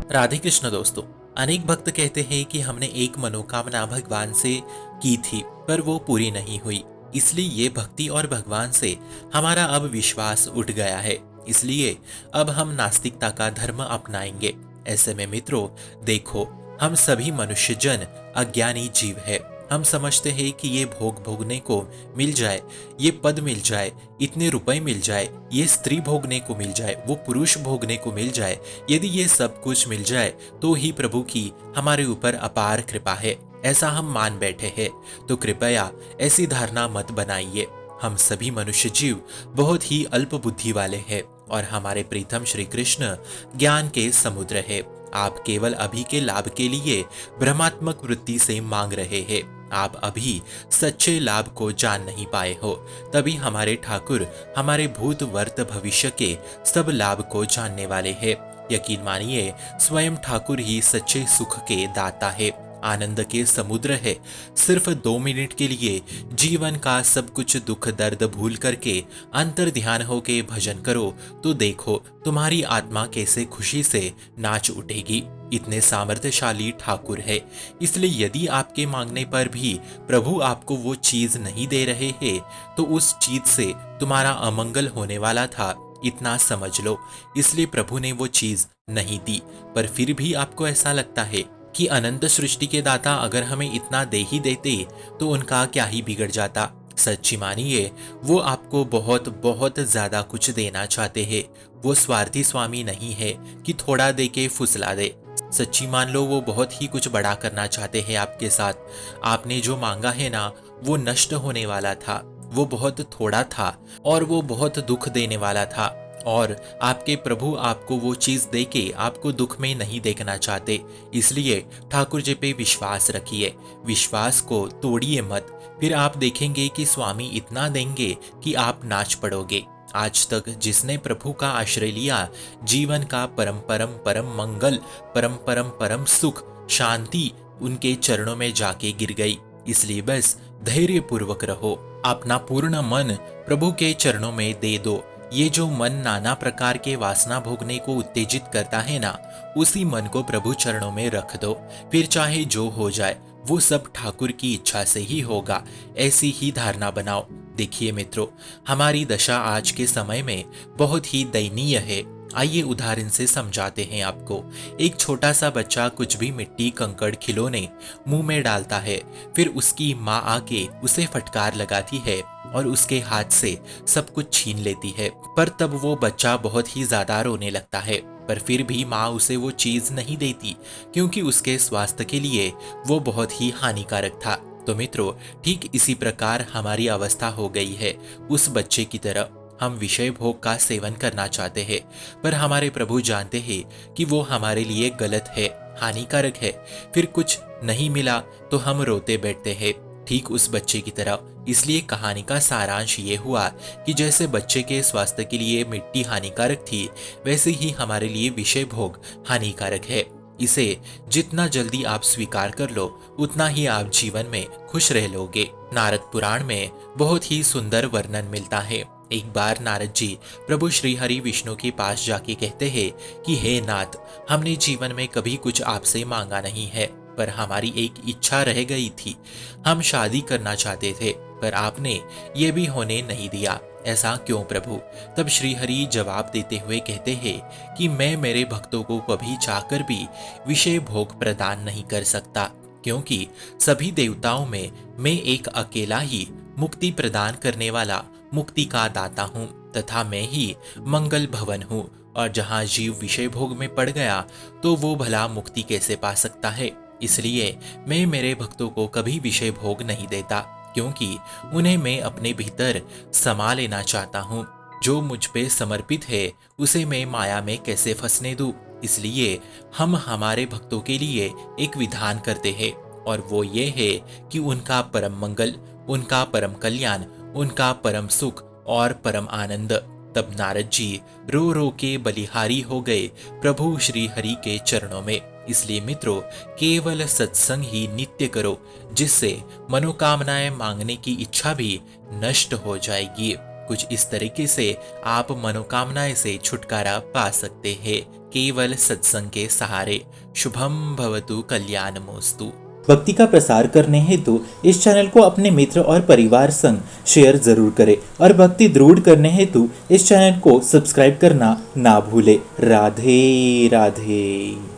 राधे कृष्ण दोस्तों। अनेक भक्त कहते हैं कि हमने एक मनोकामना भगवान से की थी पर वो पूरी नहीं हुई, इसलिए ये भक्ति और भगवान से हमारा अब विश्वास उठ गया है। इसलिए अब हम नास्तिकता का धर्म अपनाएंगे। ऐसे में मित्रों, देखो, हम सभी मनुष्य जन अज्ञानी जीव है। हम समझते हैं कि ये भोग भोगने को मिल जाए, ये पद मिल जाए, इतने रुपए मिल जाए, ये स्त्री भोगने को मिल जाए, वो पुरुष भोगने को मिल जाए, यदि ये सब कुछ मिल जाए तो ही प्रभु की हमारे ऊपर अपार कृपा है, ऐसा हम मान बैठे हैं। तो कृपया ऐसी धारणा मत बनाइए। हम सभी मनुष्य जीव बहुत ही अल्प बुद्धि वाले हैं और हमारे प्रीतम श्री कृष्ण ज्ञान के समुद्र है। आप केवल अभी के लाभ के लिए भ्रमात्मक वृत्ति से मांग रहे हैं। आप अभी सच्चे लाभ को जान नहीं पाए हो। तभी हमारे ठाकुर हमारे भूत वर्त भविष्य के सब लाभ को जानने वाले हैं। यकीन मानिए, स्वयं ठाकुर ही सच्चे सुख के दाता है, आनंद के समुद्र है। सिर्फ 2 मिनट के लिए जीवन का सब कुछ दुख दर्द भूल करके अंतर ध्यान होके भजन करो तो देखो तुम्हारी आत्मा कैसे खुशी से नाच उठेगी। इतने सामर्थ्यशाली ठाकुर है। इसलिए यदि आपके मांगने पर भी प्रभु आपको वो चीज नहीं दे रहे हैं तो उस चीज से तुम्हारा अमंगल होने वाला था, इतना समझ लो। इसलिए प्रभु ने वो चीज नहीं दी। पर फिर भी आपको ऐसा लगता है कि अनंत सृष्टि के दाता अगर हमें इतना दे ही देते तो उनका क्या ही बिगड़ जाता। सच्ची मानिए, वो आपको बहुत बहुत ज्यादा कुछ देना चाहते हैं। वो स्वार्थी स्वामी नहीं है कि थोड़ा दे के फुसला दे। सच्ची मान लो, वो बहुत ही कुछ बड़ा करना चाहते हैं आपके साथ। आपने जो मांगा है ना, वो नष्ट होने वाला था, वो बहुत थोड़ा था और वो बहुत दुख देने वाला था। और आपके प्रभु आपको वो चीज देके आपको दुख में नहीं देखना चाहते। इसलिए ठाकुर जी पे विश्वास रखिए, विश्वास को तोड़िए मत। फिर आप देखेंगे कि स्वामी इतना देंगे कि आप नाच पड़ोगे। आज तक जिसने प्रभु का आश्रय लिया, जीवन का परम परम परम मंगल, परम परम परम सुख, शांति उनके चरणों में जाके गिर गई। इसलिए बस धैर्य पूर्वक रहो, अपना पूर्ण मन प्रभु के चरणों में दे दो। ये जो मन नाना प्रकार के वासना भोगने को उत्तेजित करता है ना, उसी मन को प्रभु चरणों में रख दो। फिर चाहे जो हो जाए वो सब ठाकुर की इच्छा से ही होगा, ऐसी ही धारणा बनाओ। देखिए मित्रों, हमारी दशा आज के समय में बहुत ही दयनीय है। आइए उदाहरण से समझाते हैं आपको। एक छोटा सा बच्चा कुछ भी मिट्टी कंकड़ खिलौने मुंह में डालता है, फिर उसकी माँ आके उसे फटकार लगाती है और उसके हाथ से सब कुछ छीन लेती है। पर तब वो बच्चा बहुत ही ज्यादा रोने लगता है, पर फिर भी माँ उसे वो चीज नहीं देती क्योंकि उसके स्वास्थ्य के लिए वो बहुत ही हानिकारक था। तो मित्रों, ठीक इसी प्रकार हमारी अवस्था हो गई है उस बच्चे की तरह। हम विषय भोग का सेवन करना चाहते हैं, पर हमारे प्रभु जानते हैं कि वो हमारे लिए गलत है, हानिकारक है। फिर कुछ नहीं मिला तो हम रोते बैठते हैं, ठीक उस बच्चे की तरह। इसलिए कहानी का सारांश ये हुआ कि जैसे बच्चे के स्वास्थ्य के लिए मिट्टी हानिकारक थी, वैसे ही हमारे लिए विषय भोग हानिकारक है। इसे जितना जल्दी आप स्वीकार कर लो, उतना ही आप जीवन में खुश रह लोगे। नारद पुराण में बहुत ही सुंदर वर्णन मिलता है। एक बार नारद जी प्रभु श्री हरि विष्णु के पास जाके कहते हैं कि हे नाथ, हमने जीवन में कभी कुछ आपसे मांगा नहीं है, पर हमारी एक इच्छा रह गई थी। हम शादी करना चाहते थे, पर आपने ये भी होने नहीं दिया। ऐसा क्यों प्रभु? तब श्री हरि जवाब देते हुए कहते हैं कि मैं मेरे भक्तों को कभी चाहकर भी विषय भोग प्रदान नहीं कर सकता, क्योंकि सभी देवताओं में मैं एक अकेला ही मुक्ति प्रदान करने वाला मुक्ति का दाता हूँ, तथा मैं ही मंगल भवन हूँ। और जहाँ जीव विषय भोग में पड़ गया तो वो भला मुक्ति कैसे पा सकता है? इसलिए मैं मेरे भक्तों को कभी विषय भोग नहीं देता, क्योंकि उन्हें मैं अपने भीतर समा लेना चाहता हूँ। जो मुझ पे समर्पित है उसे मैं माया में कैसे फंसने दूं? इसलिए हम हमारे भक्तों के लिए एक विधान करते हैं, और वो ये है कि उनका परम मंगल, उनका परम कल्याण, उनका परम सुख और परम आनंद। तब नारद जी रो रो के बलिहारी हो गए प्रभु श्री हरि के चरणों में। इसलिए मित्रों, केवल सत्संग ही नित्य करो, जिससे मनोकामनाएं मांगने की इच्छा भी नष्ट हो जाएगी। कुछ इस तरीके से आप मनोकामनाएं से छुटकारा पा सकते हैं केवल सत्संग के सहारे। शुभम भवतु कल्याणमोस्तु। भक्ति का प्रसार करने हेतु इस चैनल को अपने मित्र और परिवार संग शेयर जरूर करें और भक्ति दृढ़ करने हेतु इस चैनल को सब्सक्राइब करना ना भूले। राधे राधे।